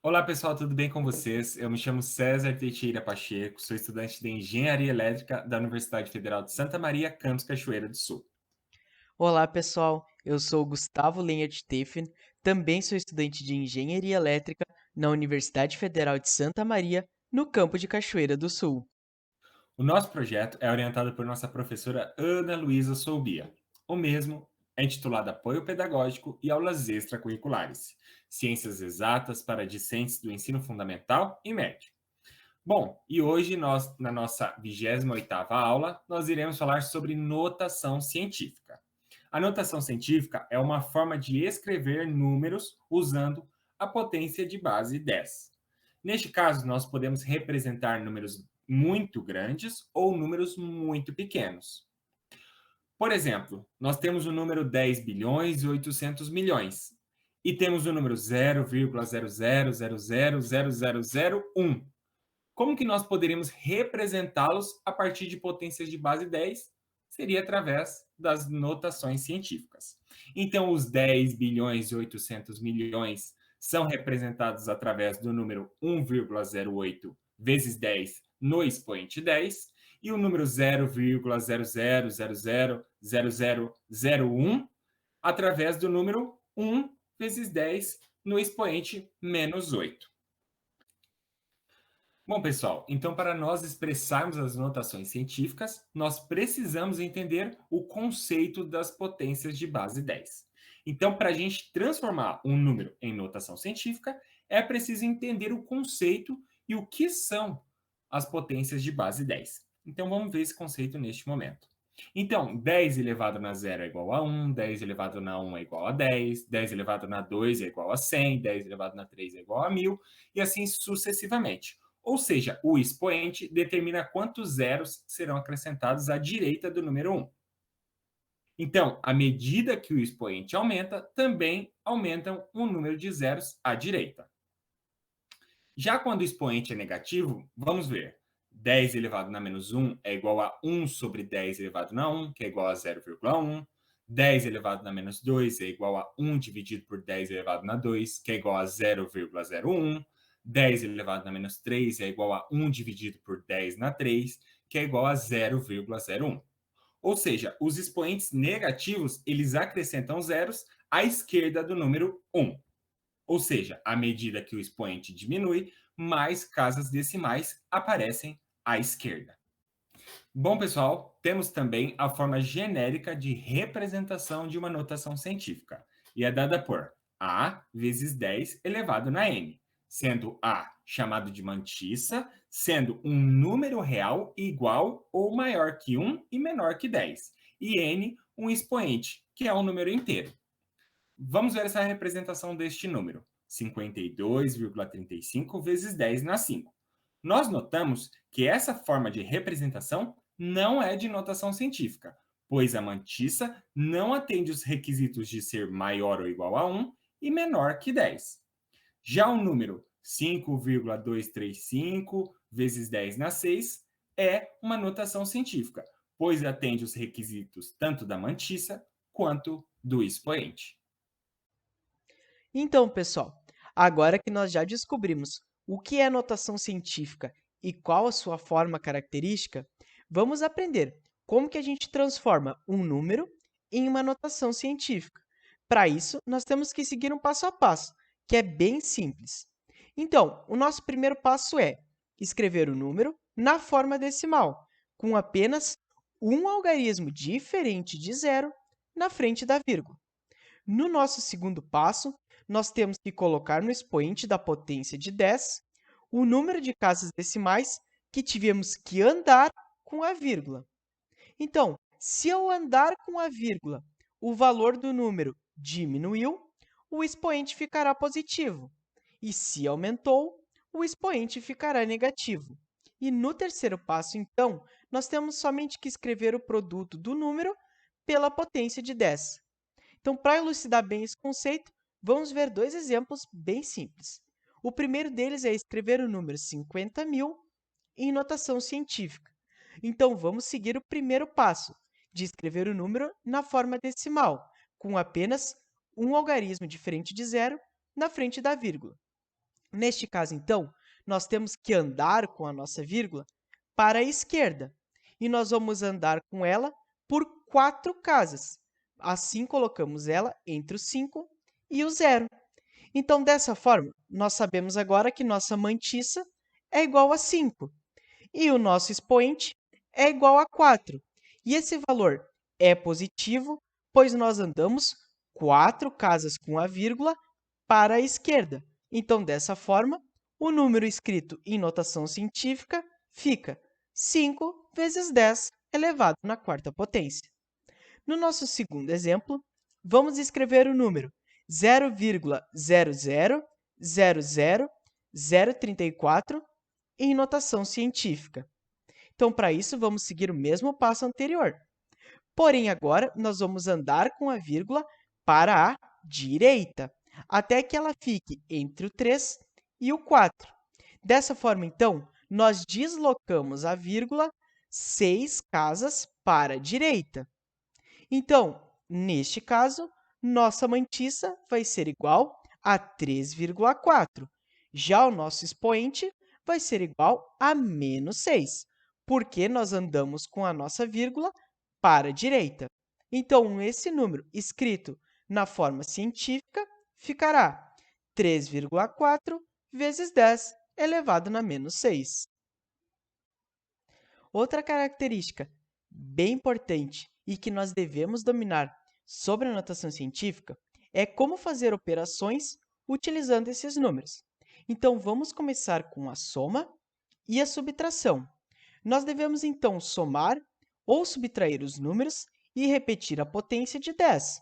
Olá pessoal, tudo bem com vocês? Eu me chamo César Teixeira Pacheco, sou estudante de Engenharia Elétrica da Universidade Federal de Santa Maria, campus Cachoeira do Sul. Olá, pessoal. Eu sou Gustavo Lenha de Teffen, também sou estudante de Engenharia Elétrica na Universidade Federal de Santa Maria, no campo de Cachoeira do Sul. O nosso projeto é orientado por nossa professora Ana Luísa Soubia. O mesmo é intitulado Apoio Pedagógico e Aulas Extracurriculares, Ciências Exatas para Discentes do Ensino Fundamental e Médio. Bom, e hoje na nossa 28ª aula, nós iremos falar sobre notação científica. A notação científica é uma forma de escrever números usando a potência de base 10. Neste caso, nós podemos representar números muito grandes ou números muito pequenos. Por exemplo, nós temos o número 10 bilhões e 800 milhões e temos o número 0,00000001. Como que nós poderíamos representá-los a partir de potências de base 10? Seria através das notações científicas. Então, os 10 bilhões e 800 milhões são representados através do número 1,08 vezes 10 no expoente 10, e o número 0,00000001 através do número 1 vezes 10 no expoente menos 8. Bom, pessoal, então para nós expressarmos as notações científicas, nós precisamos entender o conceito das potências de base 10. Então, para a gente transformar um número em notação científica, é preciso entender o conceito e o que são as potências de base 10. Então, vamos ver esse conceito neste momento. Então, 10 elevado na 0 é igual a 1, 10 elevado na 1 é igual a 10, 10 elevado na 2 é igual a 100, 10 elevado na 3 é igual a 1000, e assim sucessivamente. Ou seja, o expoente determina quantos zeros serão acrescentados à direita do número 1. Então, à medida que o expoente aumenta, também aumentam o número de zeros à direita. Já quando o expoente é negativo, vamos ver. 10 elevado na menos 1 é igual a 1 sobre 10 elevado na 1, que é igual a 0,1. 10 elevado na menos 2 é igual a 1 dividido por 10 elevado na 2, que é igual a 0,01. 10 elevado na menos 3 é igual a 1 dividido por 10 na 3, que é igual a 0,01. Ou seja, os expoentes negativos, eles acrescentam zeros à esquerda do número 1. Ou seja, à medida que o expoente diminui, mais casas decimais aparecem à esquerda. Bom, pessoal, temos também a forma genérica de representação de uma notação científica, e é dada por A vezes 10 elevado na n, sendo A chamado de mantissa, sendo um número real igual ou maior que 1 e menor que 10, e n um expoente, que é um número inteiro. Vamos ver essa representação deste número: 52,35 vezes 10 na 5. Nós notamos que essa forma de representação não é de notação científica, pois a mantissa não atende os requisitos de ser maior ou igual a 1 e menor que 10. Já o número 5,235 vezes 10 na 6 é uma notação científica, pois atende os requisitos tanto da mantissa quanto do expoente. Então, pessoal, agora que nós já descobrimos o que é notação científica e qual a sua forma característica, vamos aprender como que a gente transforma um número em uma notação científica. Para isso, nós temos que seguir um passo a passo, que é bem simples. Então, o nosso primeiro passo é escrever o número na forma decimal, com apenas um algarismo diferente de zero na frente da vírgula. No nosso segundo passo, nós temos que colocar no expoente da potência de 10 o número de casas decimais que tivemos que andar com a vírgula. Então, se ao andar com a vírgula o valor do número diminuiu, o expoente ficará positivo. E se aumentou, o expoente ficará negativo. E no terceiro passo, então, nós temos somente que escrever o produto do número pela potência de 10. Então, para elucidar bem esse conceito, vamos ver dois exemplos bem simples. O primeiro deles é escrever o número 50.000 em notação científica. Então, vamos seguir o primeiro passo, de escrever o número na forma decimal, com apenas um algarismo diferente de zero na frente da vírgula. Neste caso, então, nós temos que andar com a nossa vírgula para a esquerda, e nós vamos andar com ela por 4 casas. Assim, colocamos ela entre o 5 e o 0. Então, dessa forma, nós sabemos agora que nossa mantissa é igual a 5 e o nosso expoente é igual a 4. E esse valor é positivo, pois nós andamos 4 casas com a vírgula para a esquerda. Então, dessa forma, o número escrito em notação científica fica 5 vezes 10 elevado na quarta potência. No nosso segundo exemplo, vamos escrever o número 0,0000034 em notação científica. Então, para isso, vamos seguir o mesmo passo anterior. Porém, agora, nós vamos andar com a vírgula para a direita, até que ela fique entre o 3 e o 4. Dessa forma, então, nós deslocamos a vírgula 6 casas para a direita. Então, neste caso, nossa mantissa vai ser igual a 3,4. Já o nosso expoente vai ser igual a menos 6, porque nós andamos com a nossa vírgula para a direita. Então, esse número escrito na forma científica ficará 3,4 vezes 10 elevado na menos 6. Outra característica bem importante e que nós devemos dominar sobre a notação científica é como fazer operações utilizando esses números. Então, vamos começar com a soma e a subtração. Nós devemos, então, somar ou subtrair os números e repetir a potência de 10.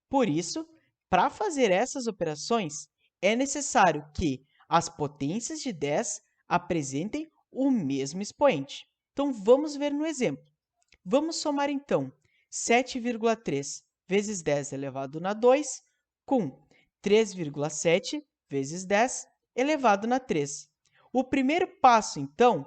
Por isso, para fazer essas operações, é necessário que as potências de 10 apresentem o mesmo expoente. Então, vamos ver no exemplo. Vamos somar, então, 7,3 vezes 10 elevado na 2 com 3,7 vezes 10 elevado na 3. O primeiro passo, então,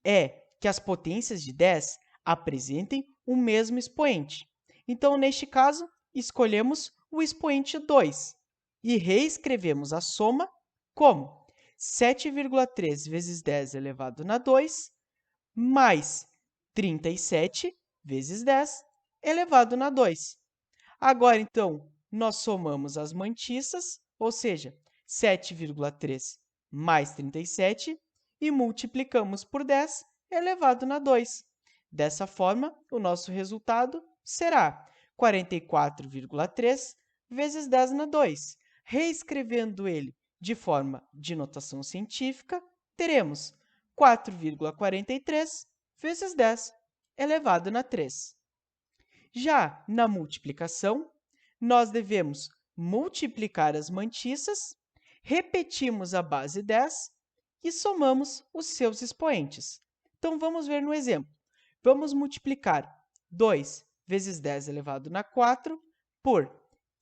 é que as potências de 10 apresentem o mesmo expoente. Então, neste caso, escolhemos o expoente 2 e reescrevemos a soma como 7,3 vezes 10 elevado na 2 mais 37 vezes 10 elevado na 2. Agora, então, nós somamos as mantissas, ou seja, 7,3 mais 37, e multiplicamos por 10 elevado na 2. Dessa forma, o nosso resultado será 44,3 vezes 10 na 2. Reescrevendo ele de forma de notação científica, teremos 4,43 vezes 10 elevado na 3. Já na multiplicação, nós devemos multiplicar as mantissas, repetimos a base 10 e somamos os seus expoentes. Então, vamos ver no exemplo. Vamos multiplicar 2 vezes 10 elevado na 4 por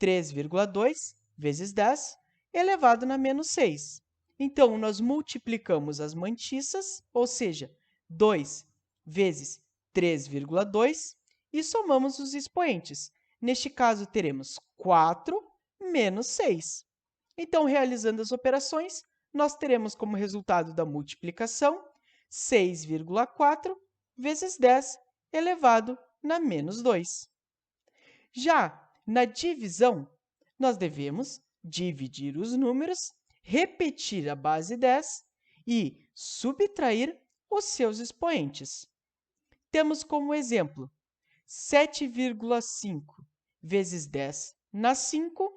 3,2 vezes 10 elevado na menos 6. Então, nós multiplicamos as mantissas, ou seja, 2 vezes 3,2, e somamos os expoentes. Neste caso, teremos 4 menos 6. Então, realizando as operações, nós teremos como resultado da multiplicação 6,4 vezes 10 elevado na menos 2. Já na divisão, nós devemos dividir os números, repetir a base 10 e subtrair os seus expoentes. Temos como exemplo 7,5 vezes 10 na 5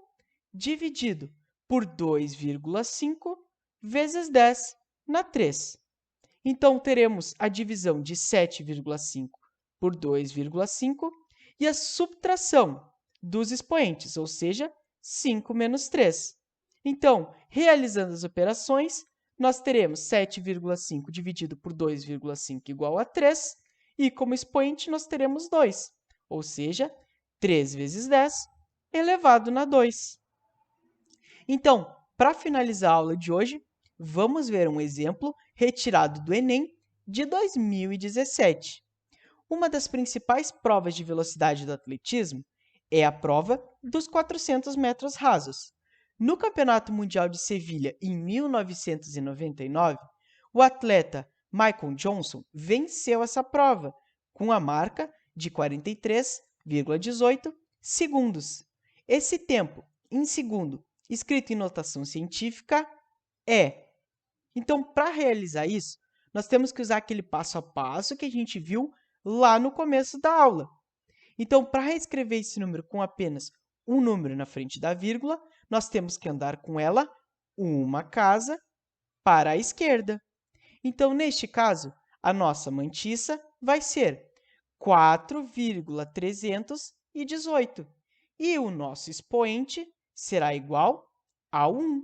dividido por 2,5 vezes 10 na 3. Então, teremos a divisão de 7,5 por 2,5 e a subtração dos expoentes, ou seja, 5 menos 3. Então, realizando as operações, nós teremos 7,5 dividido por 2,5 igual a 3, e como expoente nós teremos 2, ou seja, 3 vezes 10 elevado na 2. Então, para finalizar a aula de hoje, vamos ver um exemplo retirado do Enem de 2017. Uma das principais provas de velocidade do atletismo é a prova dos 400 metros rasos. No Campeonato Mundial de Sevilha, em 1999, o atleta Michael Johnson venceu essa prova com a marca de 43,18 segundos. Esse tempo em segundo, escrito em notação científica, é. Então, para realizar isso, nós temos que usar aquele passo a passo que a gente viu lá no começo da aula. Então, para reescrever esse número com apenas um número na frente da vírgula, nós temos que andar com ela uma casa para a esquerda. Então, neste caso, a nossa mantissa vai ser 4,318 e o nosso expoente será igual a 1,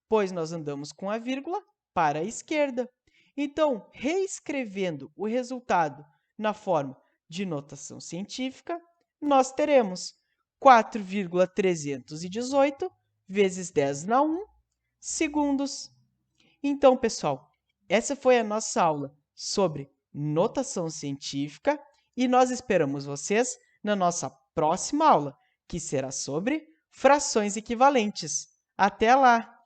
pois nós andamos com a vírgula para a esquerda. Então, reescrevendo o resultado na forma de notação científica, nós teremos 4,318 vezes 10 na 1 segundos. Então, pessoal, essa foi a nossa aula sobre notação científica e nós esperamos vocês na nossa próxima aula, que será sobre frações equivalentes. Até lá!